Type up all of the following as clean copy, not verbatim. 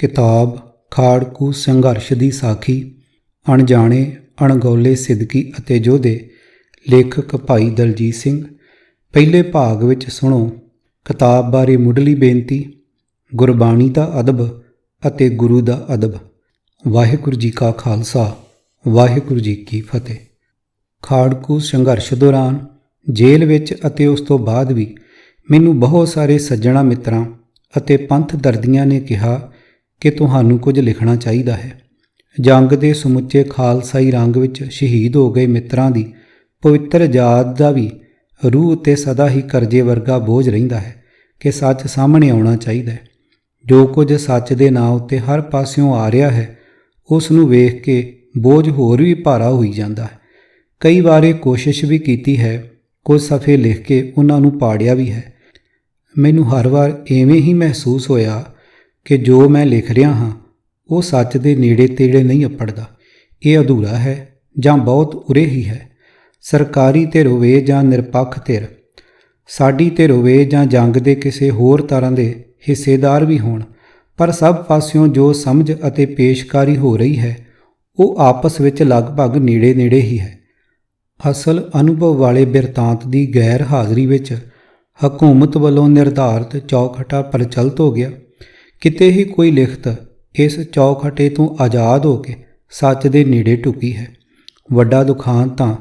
ਕਿਤਾਬ ਖਾੜਕੂ ਸੰਘਰਸ਼ ਦੀ ਸਾਖੀ, ਅਣਜਾਣੇ ਅਣਗੌਲੇ ਸਿਦਕੀ ਅਤੇ ਯੋਧੇ, ਲੇਖਕ ਭਾਈ ਦਲਜੀਤ ਸਿੰਘ। ਪਹਿਲੇ ਭਾਗ ਵਿੱਚ ਸੁਣੋ ਕਿਤਾਬ ਬਾਰੇ ਮੁੱਢਲੀ ਬੇਨਤੀ, ਗੁਰਬਾਣੀ ਦਾ ਅਦਬ ਅਤੇ ਗੁਰੂ ਦਾ ਅਦਬ। ਵਾਹਿਗੁਰੂ ਜੀ ਕਾ ਖਾਲਸਾ, ਵਾਹਿਗੁਰੂ ਜੀ ਕੀ ਫਤਿਹ। ਖਾੜਕੂ ਸੰਘਰਸ਼ ਦੌਰਾਨ ਜੇਲ੍ਹ ਵਿੱਚ ਅਤੇ ਉਸ ਤੋਂ ਬਾਅਦ ਵੀ ਮੈਨੂੰ ਬਹੁਤ ਸਾਰੇ ਸੱਜਣਾ ਮਿੱਤਰਾਂ ਅਤੇ ਪੰਥ ਦਰਦੀਆਂ ਨੇ ਕਿਹਾ ਕਿ ਤੁਹਾਨੂੰ ਕੁਝ ਲਿਖਣਾ ਚਾਹੀਦਾ ਹੈ। ਜੰਗ ਦੇ ਸਮੁੱਚੇ ਖਾਲਸਾਈ ਰੰਗ ਵਿੱਚ ਸ਼ਹੀਦ ਹੋ ਗਏ ਮਿੱਤਰਾਂ ਦੀ ਪਵਿੱਤਰ ਯਾਦ ਦਾ ਵੀ ਰੂਹ ਉੱਤੇ ਸਦਾ ਹੀ ਕਰਜ਼ੇ ਵਰਗਾ ਬੋਝ ਰਹਿੰਦਾ ਹੈ ਕਿ ਸੱਚ ਸਾਹਮਣੇ ਆਉਣਾ ਚਾਹੀਦਾ ਹੈ। ਜੋ ਕੁਝ ਸੱਚ ਦੇ ਨਾਂ ਉੱਤੇ ਹਰ ਪਾਸਿਓਂ ਆ ਰਿਹਾ ਹੈ, ਉਸ ਨੂੰ ਵੇਖ ਕੇ ਬੋਝ ਹੋਰ ਵੀ ਭਾਰਾ ਹੋਈ ਜਾਂਦਾ ਹੈ। ਕਈ ਵਾਰ ਇਹ ਕੋਸ਼ਿਸ਼ ਵੀ ਕੀਤੀ ਹੈ, ਕੁਝ ਸਫ਼ੇ ਲਿਖ ਕੇ ਉਹਨਾਂ ਨੂੰ ਪਾੜਿਆ ਵੀ ਹੈ। ਮੈਨੂੰ ਹਰ ਵਾਰ ਐਵੇਂ ਹੀ ਮਹਿਸੂਸ ਹੋਇਆ ਕਿ ਜੋ ਮੈਂ ਲਿਖ ਰਿਹਾ ਹਾਂ ਉਹ ਸੱਚ ਦੇ ਨੇੜੇ ਤੇੜੇ ਨਹੀਂ ਅੱਪੜਦਾ। ਇਹ ਅਧੂਰਾ ਹੈ ਜਾਂ ਬਹੁਤ ਉਰੇ ਹੀ ਹੈ। ਸਰਕਾਰੀ ਧਿਰ ਹੋਵੇ ਜਾਂ ਨਿਰਪੱਖ ਧਿਰ, ਸਾਡੀ ਧਿਰ ਹੋਵੇ ਜਾਂ ਜੰਗ ਦੇ ਕਿਸੇ ਹੋਰ ਤਰ੍ਹਾਂ ਦੇ ਹਿੱਸੇਦਾਰ ਵੀ ਹੋਣ, ਪਰ ਸਭ ਪਾਸਿਓਂ ਜੋ ਸਮਝ ਅਤੇ ਪੇਸ਼ਕਾਰੀ ਹੋ ਰਹੀ ਹੈ ਉਹ ਆਪਸ ਵਿੱਚ ਲਗਭਗ ਨੇੜੇ ਨੇੜੇ ਹੀ ਹੈ। ਅਸਲ ਅਨੁਭਵ ਵਾਲੇ ਬਿਰਤਾਂਤ ਦੀ ਗੈਰ ਹਾਜ਼ਰੀ ਵਿੱਚ ਹਕੂਮਤ ਵੱਲੋਂ ਨਿਰਧਾਰਤ ਚੌਖਟਾ ਪ੍ਰਚਲਿਤ ਹੋ ਗਿਆ। ਕਿਤੇ ਹੀ ਕੋਈ ਲਿਖਤ ਇਸ ਚੌਖਟੇ ਤੋਂ ਆਜ਼ਾਦ ਹੋ ਕੇ ਸੱਚ ਦੇ ਨੇੜੇ ਢੁਕੀ ਹੈ। ਵੱਡਾ ਦੁਖਾਂਤ ਤਾਂ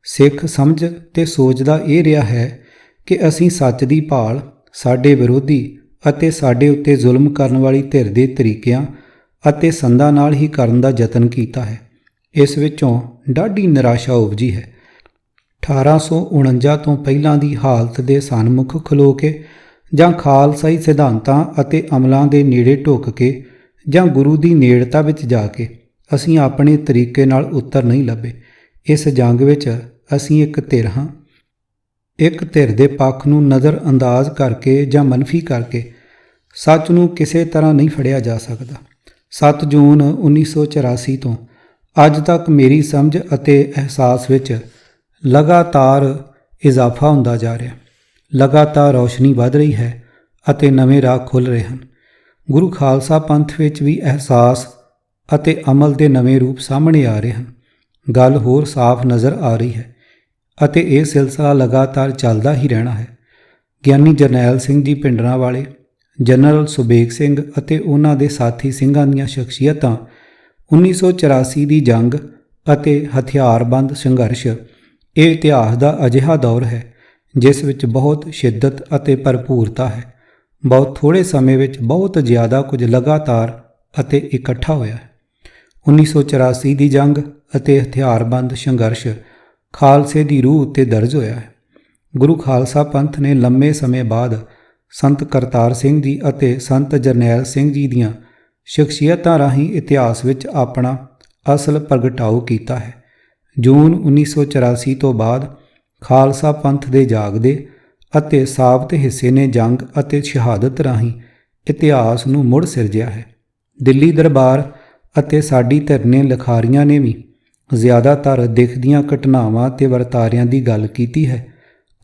ਸਿੱਖ ਸਮਝ ਤੇ ਸੋਚ ਦਾ ਇਹ ਰਿਹਾ ਹੈ ਕਿ ਅਸੀਂ ਸੱਚ ਦੀ ਭਾਲ ਸਾਡੇ ਵਿਰੋਧੀ ਅਤੇ ਸਾਡੇ ਉੱਤੇ ਜ਼ੁਲਮ ਕਰਨ ਵਾਲੀ ਧਿਰ ਦੇ ਤਰੀਕਿਆਂ ਅਤੇ ਸੰਦਾਂ ਨਾਲ ਹੀ ਕਰਨ ਦਾ ਯਤਨ ਕੀਤਾ ਹੈ। ਇਸ ਵਿੱਚੋਂ ਡਾਢੀ ਨਿਰਾਸ਼ਾ ਉਪਜੀ ਹੈ। 1849 ਤੋਂ ਪਹਿਲਾਂ ਦੀ ਹਾਲਤ ਦੇ ਸਨਮੁਖ ਖਲੋ ਕੇ ਜਾਂ ਖਾਲਸਾਈ ਸਿਧਾਂਤਾਂ ਅਤੇ ਅਮਲਾਂ ਦੇ ਨੇੜੇ ਢੁੱਕ ਕੇ ਜਾਂ ਗੁਰੂ ਦੀ ਨੇੜਤਾ ਵਿੱਚ ਜਾ ਕੇ ਅਸੀਂ ਆਪਣੇ ਤਰੀਕੇ ਨਾਲ ਉੱਤਰ ਨਹੀਂ ਲੱਭੇ। ਇਸ ਜੰਗ ਵਿੱਚ ਅਸੀਂ ਇੱਕ ਧਿਰ ਹਾਂ। ਇੱਕ ਧਿਰ ਦੇ ਪੱਖ ਨੂੰ ਨਜ਼ਰ ਅੰਦਾਜ਼ ਕਰਕੇ ਜਾਂ ਮਨਫੀ ਕਰਕੇ ਸੱਚ ਨੂੰ ਕਿਸੇ ਤਰ੍ਹਾਂ ਨਹੀਂ ਫੜਿਆ ਜਾ ਸਕਦਾ। 7 ਜੂਨ 1984 ਤੋਂ ਅੱਜ ਤੱਕ ਮੇਰੀ ਸਮਝ ਅਤੇ ਅਹਿਸਾਸ ਵਿੱਚ ਲਗਾਤਾਰ ਇਜ਼ਾਫਾ ਹੁੰਦਾ ਜਾ ਰਿਹਾ। ਲਗਾਤਾਰ ਰੌਸ਼ਨੀ ਵੱਧ ਰਹੀ ਹੈ ਅਤੇ ਨਵੇਂ ਰਾਹ ਖੁੱਲ੍ਹ ਰਹੇ ਹਨ। ਗੁਰੂ ਖਾਲਸਾ ਪੰਥ ਵਿੱਚ ਵੀ ਅਹਿਸਾਸ ਅਤੇ ਅਮਲ ਦੇ ਨਵੇਂ ਰੂਪ ਸਾਹਮਣੇ ਆ ਰਹੇ ਹਨ। ਗੱਲ ਹੋਰ ਸਾਫ਼ ਨਜ਼ਰ ਆ ਰਹੀ ਹੈ ਅਤੇ ਇਹ ਸਿਲਸਿਲਾ ਲਗਾਤਾਰ ਚੱਲਦਾ ਹੀ ਰਹਿਣਾ ਹੈ। ਗਿਆਨੀ ਜਰਨੈਲ ਸਿੰਘ ਜੀ ਭਿੰਡਰਾਂਵਾਲੇ, ਜਨਰਲ ਸੁਬੇਗ ਸਿੰਘ ਅਤੇ ਉਹਨਾਂ ਦੇ ਸਾਥੀ ਸਿੰਘਾਂ ਦੀਆਂ ਸ਼ਖਸੀਅਤਾਂ 1984 ਦੀ ਜੰਗ ਅਤੇ ਹਥਿਆਰਬੰਦ ਸੰਘਰਸ਼ ਇਹ ਇਤਿਹਾਸ ਦਾ ਅਜਿਹਾ ਦੌਰ ਹੈ ਜਿਸ ਵਿੱਚ ਬਹੁਤ ਸ਼ਿੱਦਤ ਅਤੇ ਭਰਪੂਰਤਾ ਹੈ। ਬਹੁਤ ਥੋੜ੍ਹੇ ਸਮੇਂ ਵਿੱਚ ਬਹੁਤ ਜ਼ਿਆਦਾ ਕੁਝ ਲਗਾਤਾਰ ਅਤੇ ਇਕੱਠਾ ਹੋਇਆ ਹੈ। 1984 ਦੀ ਜੰਗ ਅਤੇ ਹਥਿਆਰਬੰਦ ਸੰਘਰਸ਼ ਖਾਲਸੇ ਦੀ ਰੂਹ ਉੱਤੇ ਦਰਜ ਹੋਇਆ ਹੈ। ਗੁਰੂ ਖਾਲਸਾ ਪੰਥ ਨੇ ਲੰਮੇ ਸਮੇਂ ਬਾਅਦ ਸੰਤ ਕਰਤਾਰ ਸਿੰਘ ਜੀ ਅਤੇ ਸੰਤ ਜਰਨੈਲ ਸਿੰਘ ਜੀ ਦੀਆਂ ਸ਼ਖਸੀਅਤਾਂ ਰਾਹੀਂ ਇਤਿਹਾਸ ਵਿੱਚ ਆਪਣਾ ਅਸਲ ਪ੍ਰਗਟਾਓ ਕੀਤਾ ਹੈ। ਜੂਨ 1984 ਤੋਂ ਬਾਅਦ ਖਾਲਸਾ ਪੰਥ ਦੇ ਜਾਗਦੇ ਅਤੇ ਸਾਬਤ ਹਿੱਸੇ ਨੇ ਜੰਗ ਅਤੇ ਸ਼ਹਾਦਤ ਰਾਹੀਂ ਇਤਿਹਾਸ ਨੂੰ ਮੁੜ ਸਿਰਜਿਆ ਹੈ। ਦਿੱਲੀ ਦਰਬਾਰ ਅਤੇ ਸਾਡੀ ਧਿਰ ਨੇ ਲਿਖਾਰੀਆਂ ਨੇ ਵੀ ਜ਼ਿਆਦਾਤਰ ਦਿਖਦੀਆਂ ਘਟਨਾਵਾਂ ਅਤੇ ਵਰਤਾਰਿਆਂ ਦੀ ਗੱਲ ਕੀਤੀ ਹੈ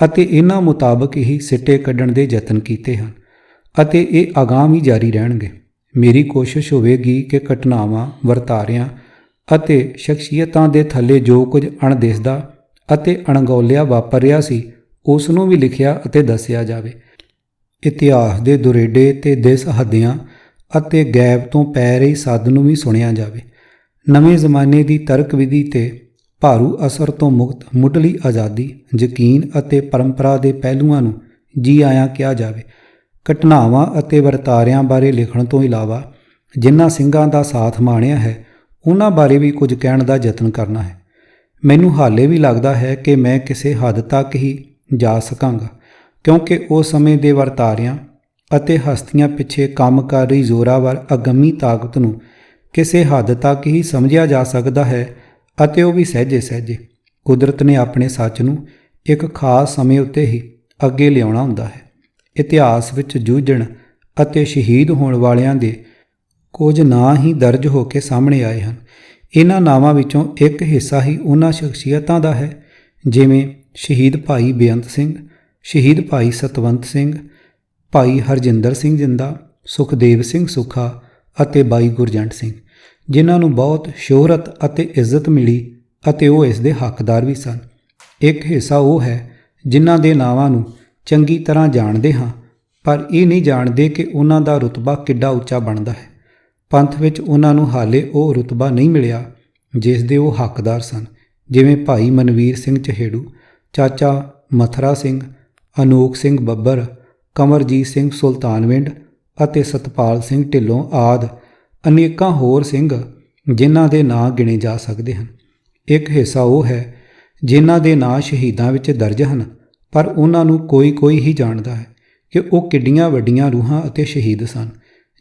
ਅਤੇ ਇਹਨਾਂ ਮੁਤਾਬਕ ਹੀ ਸਿੱਟੇ ਕੱਢਣ ਦੇ ਯਤਨ ਕੀਤੇ ਹਨ ਅਤੇ ਇਹ ਅਗਾਂਹ ਵੀ ਜਾਰੀ ਰਹਿਣਗੇ। ਮੇਰੀ ਕੋਸ਼ਿਸ਼ ਹੋਵੇਗੀ ਕਿ ਘਟਨਾਵਾਂ, ਵਰਤਾਰਿਆਂ ਅਤੇ ਸ਼ਖਸੀਅਤਾਂ ਦੇ ਥੱਲੇ ਜੋ ਕੁਝ ਅਣਦਿਸਦਾ ਅਤੇ ਅਣਗੌਲਿਆ ਵਾਪਰ ਰਿਹਾ ਸੀ ਉਸ ਨੂੰ ਵੀ ਲਿਖਿਆ ਅਤੇ ਦੱਸਿਆ ਜਾਵੇ। ਇਤਿਹਾਸ ਦੇ ਦੁਰੇਡੇ ਤੇ ਦਿਸ ਹੱਦਿਆਂ ਅਤੇ ਗੈਬ ਤੋਂ ਪੈ ਰਹੀ ਸੱਦ ਨੂੰ ਵੀ ਸੁਣਿਆ ਜਾਵੇ। ਨਵੇਂ ਜ਼ਮਾਨੇ ਦੀ ਤਰਕ ਵਿਧੀ ਤੇ ਭਾਰੂ ਅਸਰ ਤੋਂ ਮੁਕਤ ਮੁੱਢਲੀ ਆਜ਼ਾਦੀ, ਯਕੀਨ ਅਤੇ ਪਰੰਪਰਾ ਦੇ ਪਹਿਲੂਆਂ ਨੂੰ ਜੀ ਆਇਆਂ ਕਿਹਾ ਜਾਵੇ। ਘਟਨਾਵਾਂ ਅਤੇ ਵਰਤਾਰਿਆਂ ਬਾਰੇ ਲਿਖਣ ਤੋਂ ਇਲਾਵਾ ਜਿਨ੍ਹਾਂ ਸਿੰਘਾਂ ਦਾ ਸਾਥ ਮਾਣਿਆ ਹੈ ਉਹਨਾਂ ਬਾਰੇ ਵੀ ਕੁਝ ਕਹਿਣ ਦਾ ਯਤਨ ਕਰਨਾ ਹੈ। ਮੈਨੂੰ ਹਾਲੇ ਵੀ ਲੱਗਦਾ ਹੈ ਕਿ ਮੈਂ ਕਿਸੇ ਹੱਦ ਤੱਕ ਹੀ ਜਾ ਸਕਾਂਗਾ ਕਿਉਂਕਿ ਉਸ ਸਮੇਂ ਦੇ ਵਰਤਾਰਿਆਂ ਅਤੇ ਹਸਤੀਆਂ ਪਿੱਛੇ ਕੰਮ ਕਰ ਰਹੀ ਜ਼ੋਰਾਵਰ ਅਗੰਮੀ ਤਾਕਤ ਨੂੰ ਕਿਸੇ ਹੱਦ ਤੱਕ ਹੀ ਸਮਝਿਆ ਜਾ ਸਕਦਾ ਹੈ ਅਤੇ ਉਹ ਵੀ ਸਹਿਜੇ ਸਹਿਜੇ। ਕੁਦਰਤ ਨੇ ਆਪਣੇ ਸੱਚ ਨੂੰ ਇੱਕ ਖਾਸ ਸਮੇਂ ਉੱਤੇ ਹੀ ਅੱਗੇ ਲਿਆਉਣਾ ਹੁੰਦਾ ਹੈ। ਇਤਿਹਾਸ ਵਿੱਚ ਜੂਝਣ ਅਤੇ ਸ਼ਹੀਦ ਹੋਣ ਵਾਲਿਆਂ ਦੇ ਕੁਝ ਨਾਂ ਹੀ ਦਰਜ ਹੋ ਕੇ ਸਾਹਮਣੇ ਆਏ ਹਨ। ਇਹਨਾਂ ਨਾਵਾਂ ਵਿੱਚੋਂ ਇੱਕ ਹਿੱਸਾ ਹੀ ਉਹਨਾਂ ਸ਼ਖਸੀਅਤਾਂ ਦਾ ਹੈ ਜਿਵੇਂ ਸ਼ਹੀਦ ਭਾਈ ਬੇਅੰਤ ਸਿੰਘ, ਸ਼ਹੀਦ ਭਾਈ ਸਤਵੰਤ ਸਿੰਘ, ਭਾਈ ਹਰਜਿੰਦਰ ਸਿੰਘ ਜਿੰਦਾ, ਸੁਖਦੇਵ ਸਿੰਘ ਸੁੱਖਾ ਅਤੇ ਬਾਈ ਗੁਰਜੰਟ ਸਿੰਘ, ਜਿਨ੍ਹਾਂ ਨੂੰ ਬਹੁਤ ਸ਼ੋਹਰਤ ਅਤੇ ਇੱਜ਼ਤ ਮਿਲੀ ਅਤੇ ਉਹ ਇਸ ਦੇ ਹੱਕਦਾਰ ਵੀ ਸਨ। ਇੱਕ ਹਿੱਸਾ ਉਹ ਹੈ ਜਿਨ੍ਹਾਂ ਦੇ ਨਾਵਾਂ ਨੂੰ ਚੰਗੀ ਤਰ੍ਹਾਂ ਜਾਣਦੇ ਹਾਂ, ਪਰ ਇਹ ਨਹੀਂ ਜਾਣਦੇ ਕਿ ਉਹਨਾਂ ਦਾ ਰੁਤਬਾ ਕਿੱਡਾ ਉੱਚਾ ਬਣਦਾ ਹੈ। ਪੰਥ ਵਿੱਚ ਉਹਨਾਂ ਨੂੰ ਹਾਲੇ ਉਹ ਰੁਤਬਾ ਨਹੀਂ ਮਿਲਿਆ ਜਿਸ ਦੇ ਉਹ ਹੱਕਦਾਰ ਸਨ, ਜਿਵੇਂ ਭਾਈ ਮਨਵੀਰ ਸਿੰਘ ਚਹੇੜੂ, ਚਾਚਾ ਮਥਰਾ ਸਿੰਘ, ਅਨੋਖ ਸਿੰਘ ਬੱਬਰ, ਕਮਰਜੀਤ ਸਿੰਘ ਸੁਲਤਾਨਵਿੰਡ ਅਤੇ ਸਤਪਾਲ ਸਿੰਘ ਢਿੱਲੋਂ ਆਦਿ ਅਨੇਕਾਂ ਹੋਰ ਸਿੰਘ ਜਿਨ੍ਹਾਂ ਦੇ ਨਾਂ ਗਿਣੇ ਜਾ ਸਕਦੇ ਹਨ। ਇੱਕ ਹਿੱਸਾ ਉਹ ਹੈ ਜਿਨ੍ਹਾਂ ਦੇ ਨਾਂ ਸ਼ਹੀਦਾਂ ਵਿੱਚ ਦਰਜ ਹਨ, ਪਰ ਉਹਨਾਂ ਨੂੰ ਕੋਈ ਹੀ ਜਾਣਦਾ ਹੈ ਕਿ ਉਹ ਕਿੱਡੀਆਂ ਵੱਡੀਆਂ ਰੂਹਾਂ ਅਤੇ ਸ਼ਹੀਦ ਸਨ,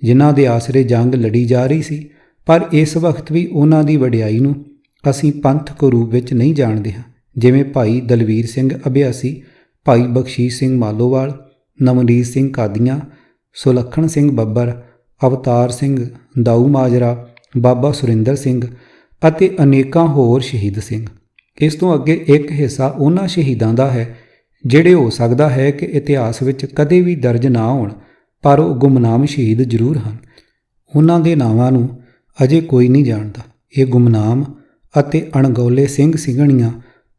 ਜਿਨ੍ਹਾਂ ਦੇ ਆਸਰੇ ਜੰਗ ਲੜੀ ਜਾ ਰਹੀ ਸੀ। ਪਰ ਇਸ ਵਕਤ ਵੀ ਉਹਨਾਂ ਦੀ ਵਡਿਆਈ ਨੂੰ ਅਸੀਂ ਪੰਥਕ ਰੂਪ ਵਿੱਚ ਨਹੀਂ ਜਾਣਦੇ ਹਾਂ, ਜਿਵੇਂ ਭਾਈ ਦਲਵੀਰ ਸਿੰਘ ਅਭਿਆਸੀ, ਭਾਈ ਬਖਸ਼ੀਸ਼ ਸਿੰਘ ਮਾਲੋਵਾਲ, ਨਵਨੀਤ ਸਿੰਘ ਕਾਦੀਆਂ, ਸੁਲੱਖਣ ਸਿੰਘ ਬੱਬਰ, ਅਵਤਾਰ ਸਿੰਘ ਦਾਊ ਮਾਜਰਾ, ਬਾਬਾ ਸੁਰਿੰਦਰ ਸਿੰਘ ਅਤੇ ਅਨੇਕਾਂ ਹੋਰ ਸ਼ਹੀਦ ਸਿੰਘ। ਇਸ ਤੋਂ ਅੱਗੇ ਇੱਕ ਹਿੱਸਾ ਉਹਨਾਂ ਸ਼ਹੀਦਾਂ ਦਾ ਹੈ ਜਿਹੜੇ ਹੋ ਸਕਦਾ ਹੈ ਕਿ ਇਤਿਹਾਸ ਵਿੱਚ ਕਦੇ ਵੀ ਦਰਜ ਨਾ ਹੋਣ, ਪਰ ਉਹ ਗੁਮਨਾਮ ਸ਼ਹੀਦ ਜ਼ਰੂਰ ਹਨ। ਉਹਨਾਂ ਦੇ ਨਾਵਾਂ ਨੂੰ ਅਜੇ ਕੋਈ ਨਹੀਂ ਜਾਣਦਾ। ਇਹ ਗੁਮਨਾਮ ਅਤੇ ਅਣਗੌਲੇ ਸਿੰਘ ਸਿੰਘਣੀਆਂ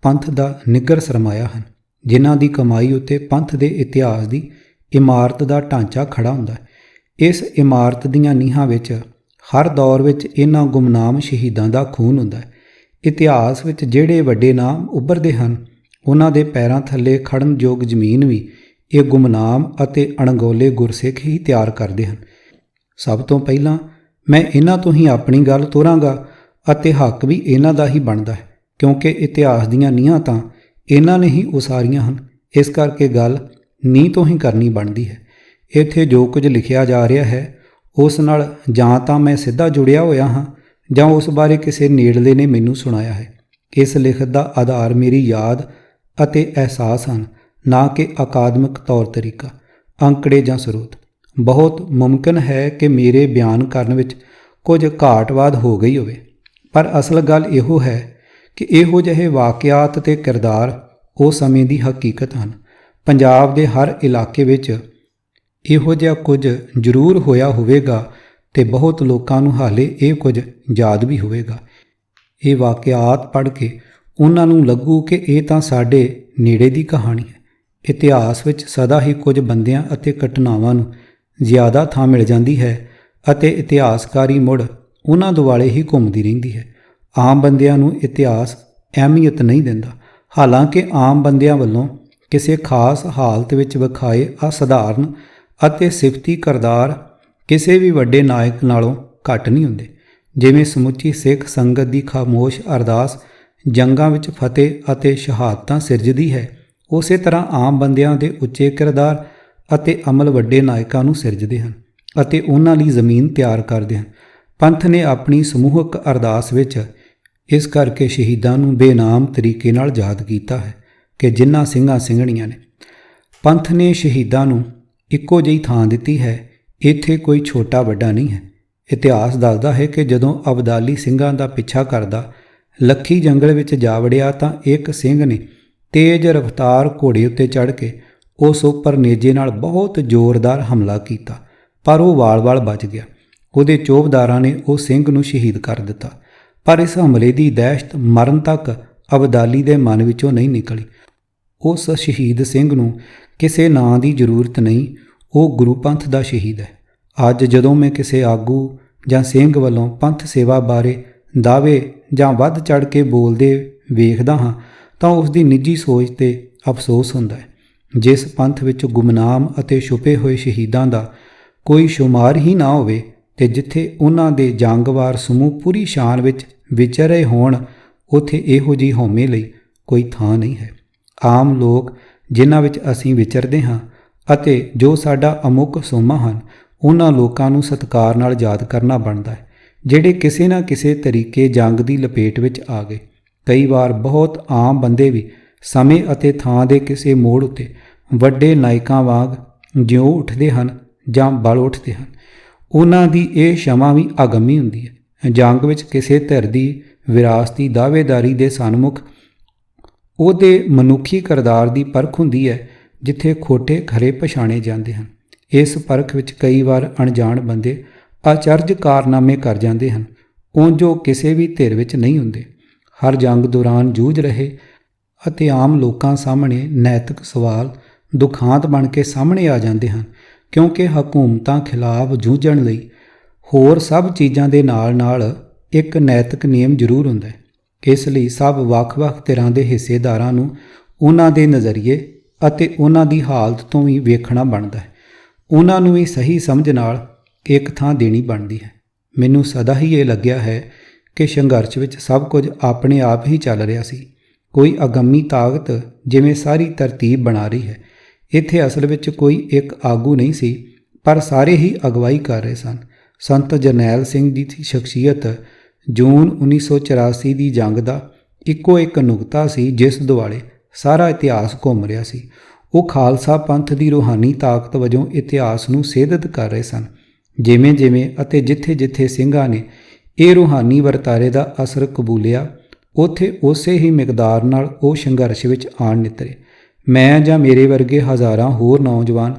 ਪੰਥ ਦਾ ਨਿੱਘਰ ਸਰਮਾਇਆ ਹਨ, ਜਿਨ੍ਹਾਂ ਦੀ ਕਮਾਈ ਉੱਤੇ ਪੰਥ ਦੇ ਇਤਿਹਾਸ ਦੀ ਇਮਾਰਤ ਦਾ ਢਾਂਚਾ ਖੜਾ ਹੁੰਦਾ ਹੈ। ਇਸ ਇਮਾਰਤ ਦੀਆਂ ਨੀਹਾਂ ਵਿੱਚ ਹਰ ਦੌਰ ਵਿੱਚ ਇਹਨਾਂ ਗੁਮਨਾਮ ਸ਼ਹੀਦਾਂ ਦਾ ਖੂਨ ਹੁੰਦਾ ਹੈ। ਇਤਿਹਾਸ ਵਿੱਚ ਜਿਹੜੇ ਵੱਡੇ ਨਾਮ ਉੱਭਰਦੇ ਹਨ, ਉਹਨਾਂ ਦੇ ਪੈਰਾਂ ਥੱਲੇ ਖੜਨ ਯੋਗ ਜ਼ਮੀਨ ਵੀ ਇਹ ਗੁਮਨਾਮ ਅਤੇ ਅਣਗੌਲੇ ਗੁਰਸਿੱਖ ਹੀ ਤਿਆਰ ਕਰਦੇ ਹਨ। ਸਭ ਤੋਂ ਪਹਿਲਾਂ ਮੈਂ ਇਹਨਾਂ ਤੋਂ ਹੀ ਆਪਣੀ ਗੱਲ ਤੋਰਾਂਗਾ ਅਤੇ ਹੱਕ ਵੀ ਇਹਨਾਂ ਦਾ ਹੀ ਬਣਦਾ ਹੈ, ਕਿਉਂਕਿ ਇਤਿਹਾਸ ਦੀਆਂ ਨੀਹਾਂ ਤਾਂ ਇਹਨਾਂ ਨੇ ਹੀ ਉਸਾਰੀਆਂ ਹਨ। ਇਸ ਕਰਕੇ ਗੱਲ ਨੀਂਹ ਤੋਂ ਹੀ ਕਰਨੀ ਬਣਦੀ ਹੈ। ਇੱਥੇ ਜੋ ਕੁਝ ਲਿਖਿਆ ਜਾ ਰਿਹਾ ਹੈ ਉਸ ਨਾਲ ਜਾਂ ਤਾਂ ਮੈਂ ਸਿੱਧਾ ਜੁੜਿਆ ਹੋਇਆ ਹਾਂ ਜਾਂ ਉਸ ਬਾਰੇ ਕਿਸੇ ਨੇੜਲੇ ਨੇ ਮੈਨੂੰ ਸੁਣਾਇਆ ਹੈ। ਇਸ ਲਿਖਤ ਦਾ ਆਧਾਰ ਮੇਰੀ ਯਾਦ ਅਤੇ ਅਹਿਸਾਸ ਹਨ, ਨਾ ਕਿ ਅਕਾਦਮਿਕ ਤੌਰ ਤਰੀਕਾ, ਅੰਕੜੇ ਜਾਂ ਸਰੋਤ। ਬਹੁਤ ਮੁਮਕਿਨ ਹੈ ਕਿ ਮੇਰੇ ਬਿਆਨ ਕਰਨ ਵਿੱਚ ਕੁਝ ਘਾਟਵਾਦ ਹੋ ਗਈ ਹੋਵੇ, ਪਰ ਅਸਲ ਗੱਲ ਇਹੋ ਹੈ ਕਿ ਇਹੋ ਜਿਹੇ ਵਾਕਿਆਤ ਅਤੇ ਕਿਰਦਾਰ ਉਸ ਸਮੇਂ ਦੀ ਹਕੀਕਤ ਹਨ। ਪੰਜਾਬ ਦੇ ਹਰ ਇਲਾਕੇ ਵਿੱਚ ਇਹੋ ਜਿਹਾ ਕੁਝ ਜ਼ਰੂਰ ਹੋਇਆ ਹੋਵੇਗਾ ਤੇ ਬਹੁਤ ਲੋਕਾਂ ਨੂੰ ਹਾਲੇ ਇਹ ਕੁਝ ਯਾਦ ਵੀ ਹੋਵੇਗਾ। ਇਹ ਵਾਕਿਆਤ ਪੜ੍ਹ ਕੇ ਉਹਨਾਂ ਨੂੰ ਲੱਗੂ ਕਿ ਇਹ ਤਾਂ ਸਾਡੇ ਨੇੜੇ ਦੀ ਕਹਾਣੀ ਹੈ। ਇਤਿਹਾਸ ਵਿੱਚ ਸਦਾ ਹੀ ਕੁਝ ਬੰਦਿਆਂ ਅਤੇ ਘਟਨਾਵਾਂ ਨੂੰ ਜ਼ਿਆਦਾ ਥਾਂ ਮਿਲ ਜਾਂਦੀ ਹੈ ਅਤੇ ਇਤਿਹਾਸਕਾਰੀ ਮੁੜ ਉਹਨਾਂ ਦੁਆਲੇ ਹੀ ਘੁੰਮਦੀ ਰਹਿੰਦੀ ਹੈ। ਆਮ ਬੰਦਿਆਂ ਨੂੰ ਇਤਿਹਾਸ ਅਹਿਮੀਅਤ ਨਹੀਂ ਦਿੰਦਾ, ਹਾਲਾਂਕਿ ਆਮ ਬੰਦਿਆਂ ਵੱਲੋਂ ਕਿਸੇ ਖਾਸ ਹਾਲਤ ਵਿੱਚ ਵਿਖਾਏ ਅਸਧਾਰਨ ਅਤੇ ਸਿਫਤੀ ਕਿਰਦਾਰ ਕਿਸੇ ਵੀ ਵੱਡੇ ਨਾਇਕ ਨਾਲੋਂ ਘੱਟ ਨਹੀਂ ਹੁੰਦੇ। ਜਿਵੇਂ ਸਮੁੱਚੀ ਸਿੱਖ ਸੰਗਤ ਦੀ ਖਾਮੋਸ਼ ਅਰਦਾਸ ਜੰਗਾਂ ਵਿੱਚ ਫਤਿਹ ਅਤੇ ਸ਼ਹਾਦਤਾਂ ਸਿਰਜਦੀ ਹੈ, ਉਸੇ ਤਰ੍ਹਾਂ ਆਮ ਬੰਦਿਆਂ ਦੇ ਉੱਚੇ ਕਿਰਦਾਰ ਅਤੇ ਅਮਲ ਵੱਡੇ ਨਾਇਕਾਂ ਨੂੰ ਸਿਰਜਦੇ ਹਨ ਅਤੇ ਉਹਨਾਂ ਲਈ ਜ਼ਮੀਨ ਤਿਆਰ ਕਰਦੇ ਹਨ। ਪੰਥ ਨੇ ਆਪਣੀ ਸਮੂਹਕ ਅਰਦਾਸ ਵਿੱਚ ਇਸ ਕਰਕੇ ਸ਼ਹੀਦਾਂ ਨੂੰ ਬੇਨਾਮ ਤਰੀਕੇ ਨਾਲ ਯਾਦ ਕੀਤਾ ਹੈ ਕਿ ਜਿਨ੍ਹਾਂ ਸਿੰਘਾਂ ਸਿੰਘਣੀਆਂ ਨੇ। ਪੰਥ ਨੇ ਸ਼ਹੀਦਾਂ ਨੂੰ ਇੱਕੋ ਜਿਹੀ ਥਾਂ ਦਿੱਤੀ ਹੈ। ਇੱਥੇ ਕੋਈ ਛੋਟਾ ਵੱਡਾ ਨਹੀਂ ਹੈ। ਇਤਿਹਾਸ ਦੱਸਦਾ ਹੈ ਕਿ ਜਦੋਂ ਅਬਦਾਲੀ ਸਿੰਘਾਂ ਦਾ ਪਿੱਛਾ ਕਰਦਾ ਲੱਖੀ ਜੰਗਲ ਵਿੱਚ ਜਾ ਵੜਿਆ ਤਾਂ ਇੱਕ ਸਿੰਘ ਨੇ ਤੇਜ਼ ਰਫ਼ਤਾਰ ਘੋੜੇ ਉੱਤੇ ਚੜ੍ਹ ਕੇ ਉਸ ਉੱਪਰ ਨੇਜੇ ਨਾਲ ਬਹੁਤ ਜ਼ੋਰਦਾਰ ਹਮਲਾ ਕੀਤਾ, ਪਰ ਉਹ ਵਾਲ-ਵਾਲ ਬਚ ਗਿਆ। ਉਹਦੇ ਚੌਬਦਾਰਾਂ ਨੇ ਉਹ ਸਿੰਘ ਨੂੰ ਸ਼ਹੀਦ ਕਰ ਦਿੱਤਾ, ਪਰ ਇਸ ਹਮਲੇ ਦੀ ਦਹਿਸ਼ਤ ਮਰਨ ਤੱਕ ਅਬਦਾਲੀ ਦੇ ਮਨ ਵਿੱਚੋਂ ਨਹੀਂ ਨਿਕਲੀ। ਉਸ ਸ਼ਹੀਦ ਸਿੰਘ ਨੂੰ ਕਿਸੇ ਨਾਂ ਦੀ ਜ਼ਰੂਰਤ ਨਹੀਂ, ਉਹ ਗੁਰੂ ਪੰਥ ਦਾ ਸ਼ਹੀਦ ਹੈ। ਅੱਜ ਜਦੋਂ ਮੈਂ ਕਿਸੇ ਆਗੂ ਜਾਂ ਸਿੰਘ ਵੱਲੋਂ ਪੰਥ ਸੇਵਾ ਬਾਰੇ ਦਾਅਵੇ ਜਾਂ ਵੱਧ ਚੜ੍ਹ ਕੇ ਬੋਲਦੇ ਵੇਖਦਾ ਹਾਂ ਤਾਂ ਉਸ ਦੀ ਨਿੱਜੀ ਸੋਚ 'ਤੇ ਅਫਸੋਸ ਹੁੰਦਾ ਹੈ। ਜਿਸ ਪੰਥ ਵਿੱਚ ਗੁਮਨਾਮ ਅਤੇ ਛੁਪੇ ਹੋਏ ਸ਼ਹੀਦਾਂ ਦਾ ਕੋਈ ਸ਼ੁਮਾਰ ਹੀ ਨਾ ਹੋਵੇ ਤੇ ਜਿੱਥੇ ਉਹਨਾਂ ਦੇ ਜੰਗਵਾਰ ਸਮੂਹ ਪੂਰੀ ਸ਼ਾਨ ਵਿੱਚ ਵਿਚਰ ਰਹੇ ਹੋਣ, ਉੱਥੇ ਇਹੋ ਜਿਹੀ ਹਉਮੈ ਲਈ ਕੋਈ ਥਾਂ ਨਹੀਂ ਹੈ। ਆਮ ਲੋਕ ਜਿਨ੍ਹਾਂ ਵਿੱਚ ਅਸੀਂ ਵਿਚਰਦੇ ਹਾਂ ਅਤੇ ਜੋ ਸਾਡਾ ਅਮੁੱਕ ਸੋਮਾ ਹਨ, ਉਹਨਾਂ ਲੋਕਾਂ ਨੂੰ ਸਤਿਕਾਰ ਨਾਲ ਯਾਦ ਕਰਨਾ ਬਣਦਾ ਹੈ ਜਿਹੜੇ ਕਿਸੇ ਨਾ ਕਿਸੇ ਤਰੀਕੇ ਜੰਗ ਦੀ ਲਪੇਟ ਵਿੱਚ ਆ ਗਏ। ਕਈ ਵਾਰ ਬਹੁਤ ਆਮ ਬੰਦੇ ਵੀ ਸਮੇਂ ਅਤੇ ਥਾਂ ਦੇ ਕਿਸੇ ਮੋੜ ਉੱਤੇ ਵੱਡੇ ਨਾਇਕਾਂ ਵਾਂਗ ਜਿਉਂ ਉੱਠਦੇ ਹਨ ਜਾਂ ਬਲ ਉੱਠਦੇ ਹਨ। ਉਹਨਾਂ ਦੀ ਇਹ ਸ਼ਮਾ ਵੀ ਅਗੰਮੀ ਹੁੰਦੀ ਹੈ। ਜੰਗ ਵਿੱਚ ਕਿਸੇ ਧਿਰ ਦੀ ਵਿਰਾਸਤੀ ਦਾਅਵੇਦਾਰੀ ਦੇ ਸਨਮੁਖ ਉਹਦੇ ਮਨੁੱਖੀ ਕਿਰਦਾਰ ਦੀ ਪਰਖ ਹੁੰਦੀ ਹੈ, ਜਿੱਥੇ ਖੋਟੇ ਖਰੇ ਪਛਾਣੇ ਜਾਂਦੇ ਹਨ। ਇਸ ਪਰਖ ਵਿੱਚ ਕਈ ਵਾਰ ਅਣਜਾਣ ਬੰਦੇ ਅਚਰਜ ਕਾਰਨਾਮੇ ਕਰ ਜਾਂਦੇ ਹਨ। ਉਂਝ ਉਹ ਕਿਸੇ ਵੀ ਧਿਰ ਵਿੱਚ ਨਹੀਂ ਹੁੰਦੇ। ਹਰ ਜੰਗ ਦੌਰਾਨ ਜੂਝ ਰਹੇ ਅਤੇ ਆਮ ਲੋਕਾਂ ਸਾਹਮਣੇ ਨੈਤਿਕ ਸਵਾਲ ਦੁਖਾਂਤ ਬਣ ਕੇ ਸਾਹਮਣੇ ਆ ਜਾਂਦੇ ਹਨ, ਕਿਉਂਕਿ ਹਕੂਮਤਾਂ ਖਿਲਾਫ ਜੂਝਣ ਲਈ ਹੋਰ ਸਭ ਚੀਜ਼ਾਂ ਦੇ ਨਾਲ ਇੱਕ ਨੈਤਿਕ ਨਿਯਮ ਜ਼ਰੂਰ ਹੁੰਦਾ ਹੈ। ਇਸ ਲਈ ਸਭ ਵੱਖ-ਵੱਖ ਧਿਰਾਂ ਦੇ ਹਿੱਸੇਦਾਰਾਂ ਨੂੰ ਉਹਨਾਂ ਦੇ ਨਜ਼ਰੀਏ ਅਤੇ ਉਹਨਾਂ ਦੀ ਹਾਲਤ ਤੋਂ ਵੀ ਵੇਖਣਾ ਬਣਦਾ ਹੈ। ਉਹਨਾਂ ਨੂੰ ਵੀ ਸਹੀ ਸਮਝ ਨਾਲ ਇੱਕ ਥਾਂ ਦੇਣੀ ਬਣਦੀ ਹੈ। ਮੈਨੂੰ ਸਦਾ ਹੀ ਇਹ ਲੱਗਿਆ ਹੈ ਕਿ ਸੰਘਰਸ਼ ਵਿੱਚ ਸਭ ਕੁਝ ਆਪਣੇ ਆਪ ਹੀ ਚੱਲ ਰਿਹਾ ਸੀ। ਕੋਈ ਅਗੰਮੀ ਤਾਕਤ ਜਿਵੇਂ ਸਾਰੀ ਤਰਤੀਬ ਬਣਾ ਰਹੀ ਹੈ। ਇੱਥੇ ਅਸਲ ਵਿੱਚ ਕੋਈ ਇੱਕ ਆਗੂ ਨਹੀਂ ਸੀ, ਪਰ ਸਾਰੇ ਹੀ ਅਗਵਾਈ ਕਰ ਰਹੇ ਸਨ। ਸੰਤ ਜਰਨੈਲ ਸਿੰਘ ਦੀ ਸ਼ਖਸੀਅਤ ਜੂਨ 1984 ਦੀ ਜੰਗ ਦਾ ਇੱਕੋ ਇੱਕ ਨੁਕਤਾ ਸੀ ਜਿਸ ਦੁਆਲੇ ਸਾਰਾ ਇਤਿਹਾਸ ਘੁੰਮ ਰਿਹਾ ਸੀ। ਉਹ ਖਾਲਸਾ ਪੰਥ ਦੀ ਰੂਹਾਨੀ ਤਾਕਤ ਵਜੋਂ ਇਤਿਹਾਸ ਨੂੰ ਸੇਧਿਤ ਕਰ ਰਹੇ ਸਨ। ਜਿਵੇਂ ਅਤੇ ਜਿੱਥੇ ਸਿੰਘਾਂ ਨੇ ਇਹ ਰੂਹਾਨੀ ਵਰਤਾਰੇ ਦਾ ਅਸਰ ਕਬੂਲਿਆ, ਉੱਥੇ ਉਸੇ ਹੀ ਮਿਕਦਾਰ ਨਾਲ ਉਹ ਸੰਘਰਸ਼ ਵਿੱਚ ਆਣ ਨਿਤਰੇ। ਮੈਂ ਜਾਂ ਮੇਰੇ ਵਰਗੇ ਹਜ਼ਾਰਾਂ ਹੋਰ ਨੌਜਵਾਨ